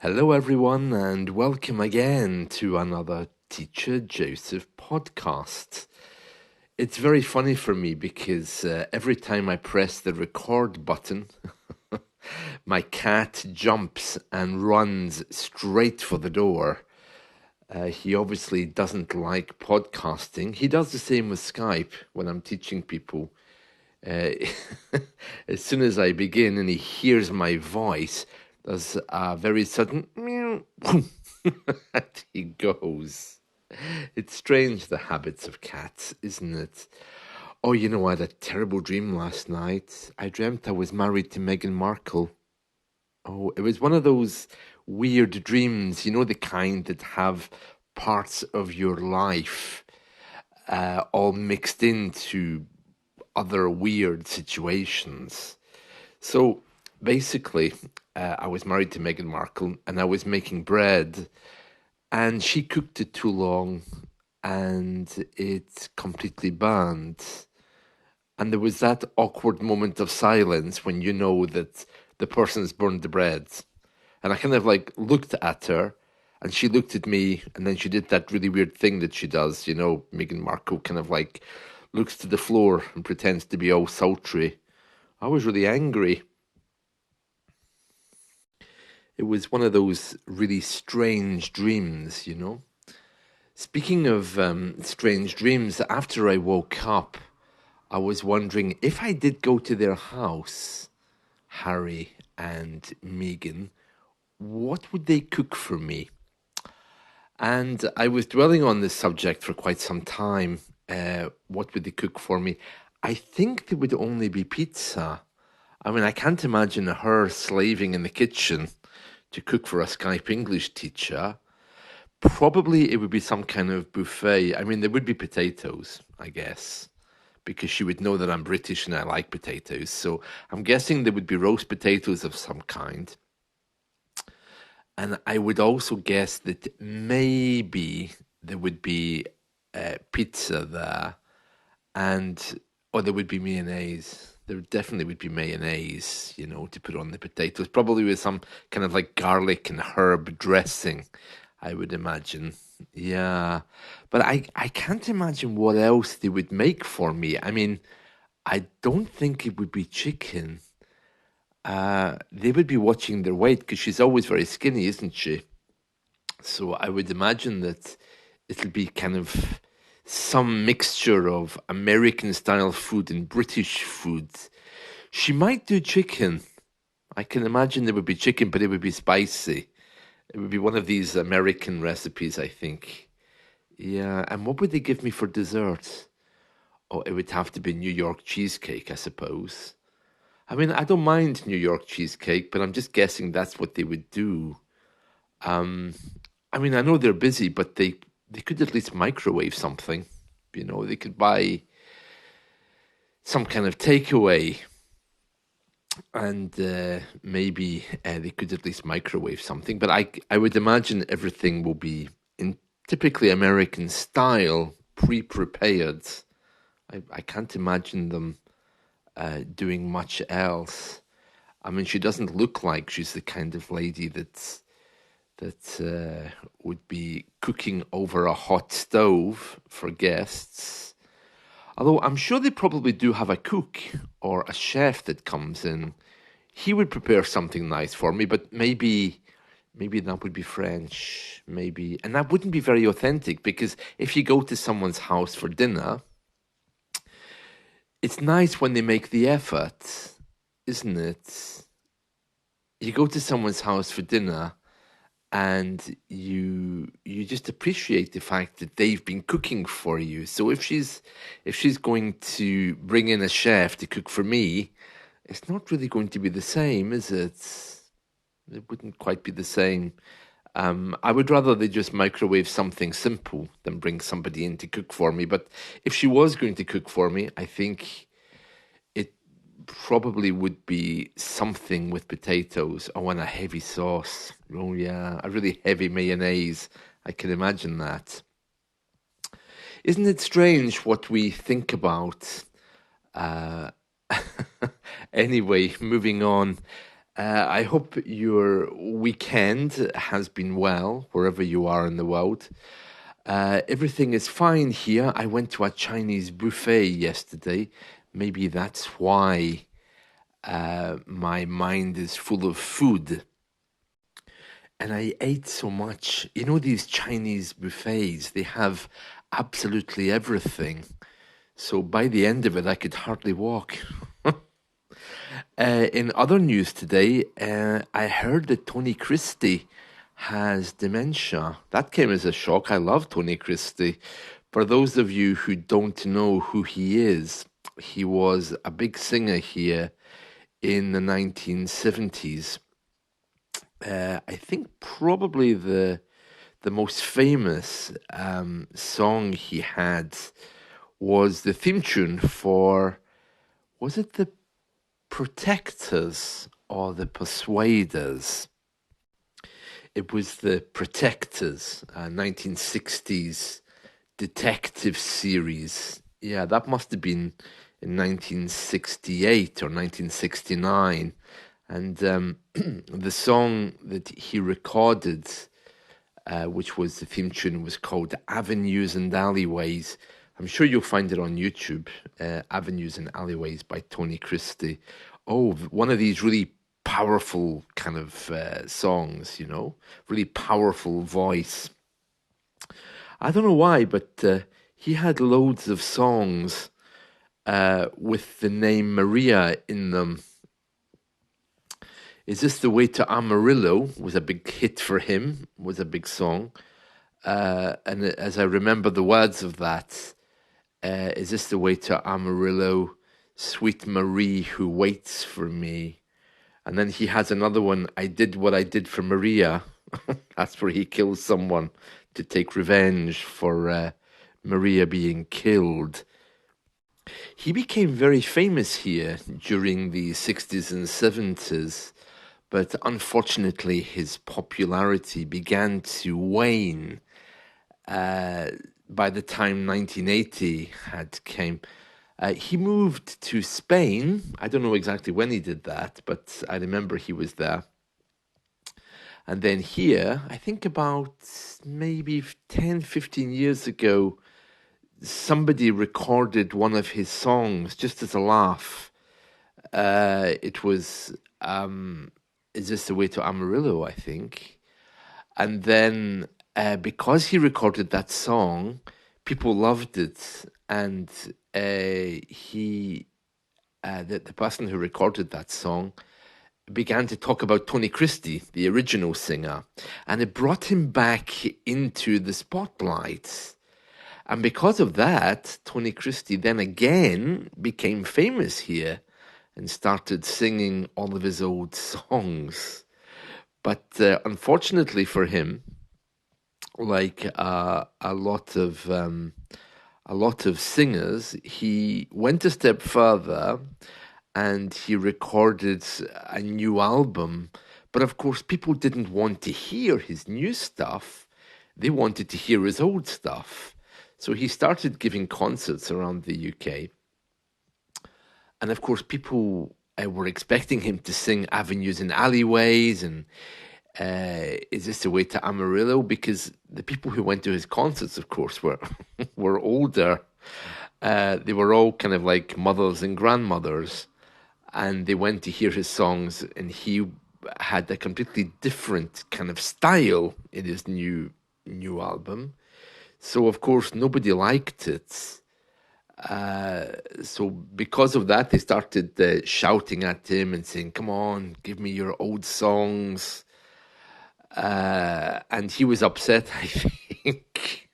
Hello, everyone, and welcome again to another Teacher Joseph podcast. It's very funny for me because every time I press the record button, my cat jumps and runs straight for the door. He obviously doesn't like podcasting. He does the same with Skype when I'm teaching people. Uh, as soon as I begin and he hears my voice, there's a very sudden meow, and he goes. It's strange, the habits of cats, isn't it? Oh, I had a terrible dream last night. I dreamt I was married to Meghan Markle. Oh, it was one of those weird dreams, the kind that have parts of your life all mixed into other weird situations. So basically, I was married to Meghan Markle and I was making bread, and she cooked it too long and it completely burned. And there was that awkward moment of silence when you know that the person's burned the bread. And I kind of looked at her and she looked at me, and then she did that really weird thing that she does, Meghan Markle kind of looks to the floor and pretends to be all sultry. I was really angry. It was one of those really strange dreams. Speaking of strange dreams, after I woke up, I was wondering if I did go to their house, Harry and Meghan, what would they cook for me? And I was dwelling on this subject for quite some time. What would they cook for me? I think there would only be pizza. I mean, I can't imagine her slaving in the kitchen to cook for a Skype English teacher. Probably it would be some kind of buffet. I mean, there would be potatoes, I guess, because she would know that I'm British and I like potatoes. So I'm guessing there would be roast potatoes of some kind. And I would also guess that maybe there would be pizza there, or there would be mayonnaise. There definitely would be mayonnaise, to put on the potatoes, probably with some kind of garlic and herb dressing, I would imagine. Yeah, but I can't imagine what else they would make for me. I mean, I don't think it would be chicken. They would be watching their weight because she's always very skinny, isn't she? So I would imagine that it'll be kind of some mixture of American style food and British food. She might do chicken. I can imagine there would be chicken, but it would be spicy. It would be one of these American recipes, I think. Yeah, and what would they give me for dessert? Oh, it would have to be New York cheesecake, I suppose. I mean, I don't mind New York cheesecake, but I'm just guessing that's what they would do. Um, I mean, I know they're busy, but they could at least microwave something. They could buy some kind of takeaway, and maybe they could at least microwave something. But I would imagine everything will be in typically American style, pre-prepared. I can't imagine them doing much else. I mean, she doesn't look like she's the kind of lady that would be cooking over a hot stove for guests. Although I'm sure they probably do have a cook or a chef that comes in. He would prepare something nice for me, but maybe that would be French, maybe. And that wouldn't be very authentic, because if you go to someone's house for dinner, it's nice when they make the effort, isn't it? You go to someone's house for dinner and you just appreciate the fact that they've been cooking for you. So if she's going to bring in a chef to cook for me, it's not really going to be the same, is it? It wouldn't quite be the same. I would rather they just microwave something simple than bring somebody in to cook for me. But if she was going to cook for me, I think it probably would be something with potatoes. Oh, and a heavy sauce. Oh, yeah, a really heavy mayonnaise. I can imagine that. Isn't it strange what we think about? Uh, anyway, moving on. I hope your weekend has been well, wherever you are in the world. Everything is fine here. I went to a Chinese buffet yesterday. Maybe that's why my mind is full of food. And I ate so much. You know, these Chinese buffets, they have absolutely everything. So by the end of it, I could hardly walk. In other news today, I heard that Tony Christie has dementia. That came as a shock. I love Tony Christie. For those of you who don't know who he is, he was a big singer here in the 1970s. I think probably the most famous song he had was the theme tune for, was it the Protectors or the Persuaders? It was the Protectors, 1960s detective series. Yeah, that must have been in 1968 or 1969. And the song that he recorded, which was the theme tune, was called Avenues and Alleyways. I'm sure you'll find it on YouTube, Avenues and Alleyways by Tony Christie. Oh, one of these really powerful kind of songs, you know, really powerful voice. I don't know why, but he had loads of songs with the name Maria in them. Is This the Way to Amarillo was a big hit for him, was a big song. And as I remember the words of that, Is this the way to Amarillo, sweet Marie who waits for me? And then he has another one, I did what I did for Maria. That's where he kills someone to take revenge for Maria being killed. He became very famous here during the 60s and 70s, but unfortunately his popularity began to wane by the time 1980 had came. He moved to Spain. I don't know exactly when he did that, but I remember he was there. And then here, I think about maybe 10, 15 years ago, somebody recorded one of his songs just as a laugh. It was Is This the Way to Amarillo, I think. And then because he recorded that song, people loved it. And the person who recorded that song began to talk about Tony Christie, the original singer, and it brought him back into the spotlight. And because of that, Tony Christie then again became famous here and started singing all of his old songs. But unfortunately for him, like a lot of singers, he went a step further and he recorded a new album. But of course, people didn't want to hear his new stuff. They wanted to hear his old stuff. So he started giving concerts around the UK. And of course, people were expecting him to sing Avenues and Alleyways and Is This the Way to Amarillo? Because the people who went to his concerts, of course, were were older. They were all kind of like mothers and grandmothers, and they went to hear his songs, and he had a completely different kind of style in his new album. So of course nobody liked it. So because of that, they started shouting at him and saying, "Come on, give me your old songs." And he was upset, I think.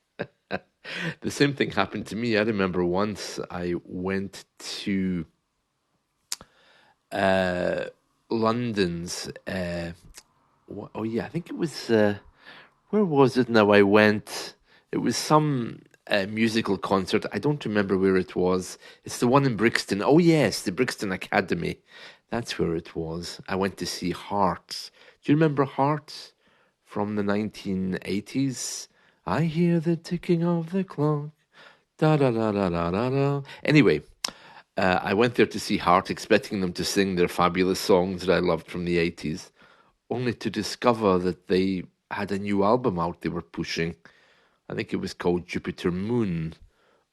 The same thing happened to me. I remember once I went to London's. Oh yeah, I think it was. Where was it now? I went. It was some musical concert. I don't remember where it was. It's the one in Brixton. Oh yes, the Brixton Academy. That's where it was. I went to see Hearts. Do you remember Hearts from the 1980s? I hear the ticking of the clock. Da da da da da da da. Anyway, I went there to see Heart, expecting them to sing their fabulous songs that I loved from the 80s, only to discover that they had a new album out they were pushing. I think it was called Jupiter Moon.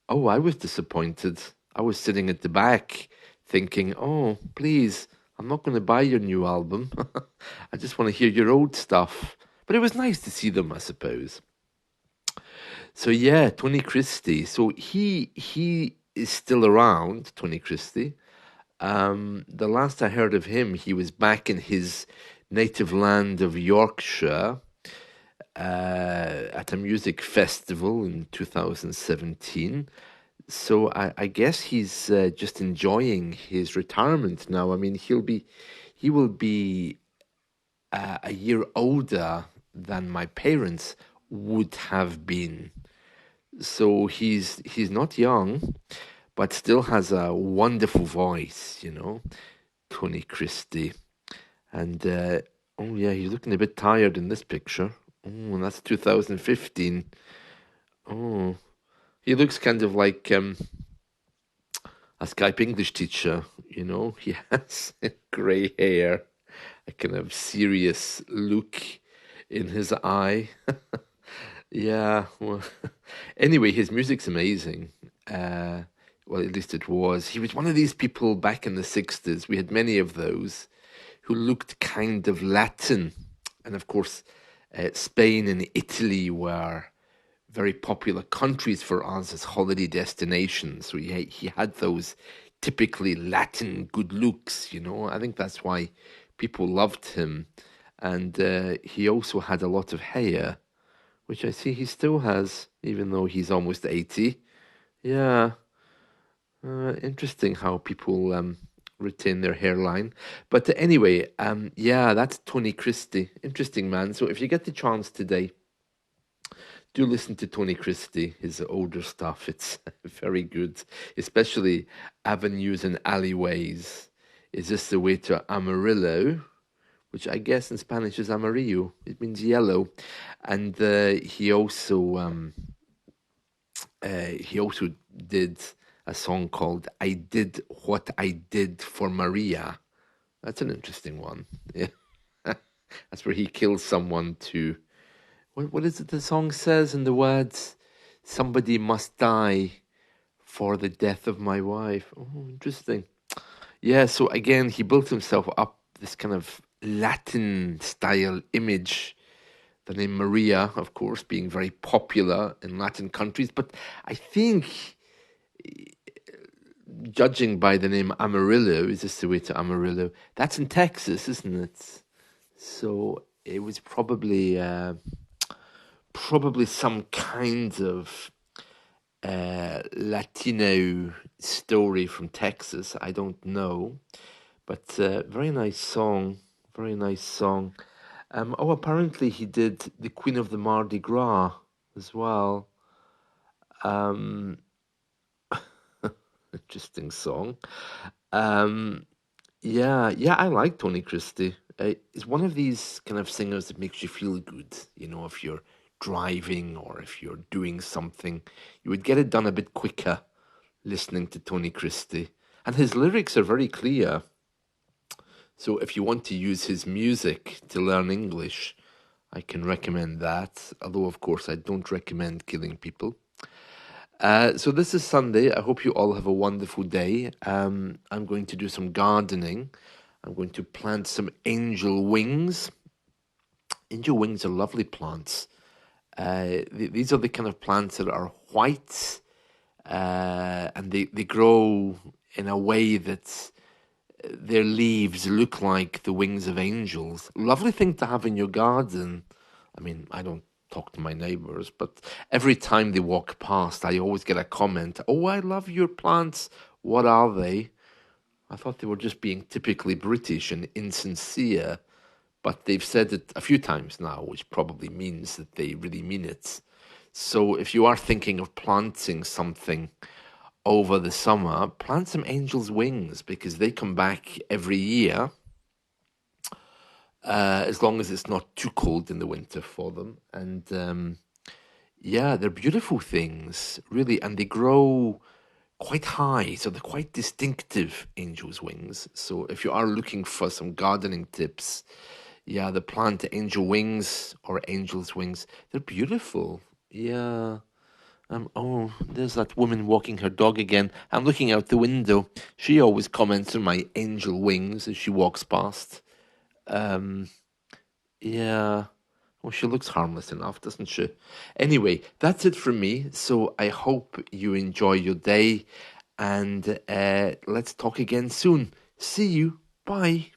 Oh, I was disappointed. I was sitting at the back thinking, oh, please, I'm not going to buy your new album. I just want to hear your old stuff. But it was nice to see them, I suppose. So yeah, Tony Christie. So he is still around, Tony Christie. The last I heard of him, he was back in his native land of Yorkshire at a music festival in 2017. So I guess he's just enjoying his retirement now. I mean, he will be a year older than my parents would have been. So he's not young, but still has a wonderful voice, Tony Christie. And oh yeah, he's looking a bit tired in this picture. Oh, and that's 2015. Oh, he looks kind of like a Skype English teacher, He has grey hair, a kind of serious look in his eye. Yeah, well, anyway, his music's amazing. Well, at least it was. He was one of these people back in the 60s. We had many of those who looked kind of Latin. And of course, Spain and Italy were very popular countries for us as holiday destinations. So he had those typically Latin good looks, I think that's why people loved him. And he also had a lot of hair, which I see he still has, even though he's almost 80. Yeah, interesting how people retain their hairline. But anyway, yeah, that's Tony Christie. Interesting man. So if you get the chance today, do listen to Tony Christie, his older stuff. It's very good, especially Avenues and Alleyways. Is this the way to Amarillo? Which I guess in Spanish is amarillo. It means yellow. And he also did a song called "I Did What I Did for Maria." That's an interesting one. Yeah, that's where he kills someone to. What is it the song says in the words? Somebody must die for the death of my wife. Oh, interesting. Yeah, so again, he built himself up this kind of Latin style image. The name Maria, of course, being very popular in Latin countries. But I think, judging by the name Amarillo, is this the way to Amarillo? That's in Texas, isn't it? So it was probably some kind of Latino story from Texas. I don't know, but very nice song. Very nice song. Oh, apparently he did the Queen of the Mardi Gras as well. Interesting song. Yeah, I like Tony Christie. He's one of these kind of singers that makes you feel good. If you're driving or if you're doing something, you would get it done a bit quicker listening to Tony Christie. And his lyrics are very clear. So if you want to use his music to learn English, I can recommend that. Although, of course, I don't recommend killing people. So this is Sunday. I hope you all have a wonderful day. I'm going to do some gardening. I'm going to plant some angel wings. Angel wings are lovely plants. These are the kind of plants that are white, and they grow in a way that their leaves look like the wings of angels. Lovely thing to have in your garden. I mean, I don't talk to my neighbors, but every time they walk past, I always get a comment, "Oh, I love your plants. What are they?" I thought they were just being typically British and insincere, but they've said it a few times now, which probably means that they really mean it. So if you are thinking of planting something over the summer, plant some angel's wings because they come back every year, as long as it's not too cold in the winter for them. And yeah, they're beautiful things, really, and they grow quite high, so they're quite distinctive, angel's wings. So if you are looking for some gardening tips, yeah, the plant angel wings or angel's wings, they're beautiful. Yeah. Oh, there's that woman walking her dog again. I'm looking out the window. She always comments on my angel wings as she walks past. Um, yeah. Well, she looks harmless enough, doesn't she? Anyway, that's it from me. So I hope you enjoy your day, and let's talk again soon. See you. Bye.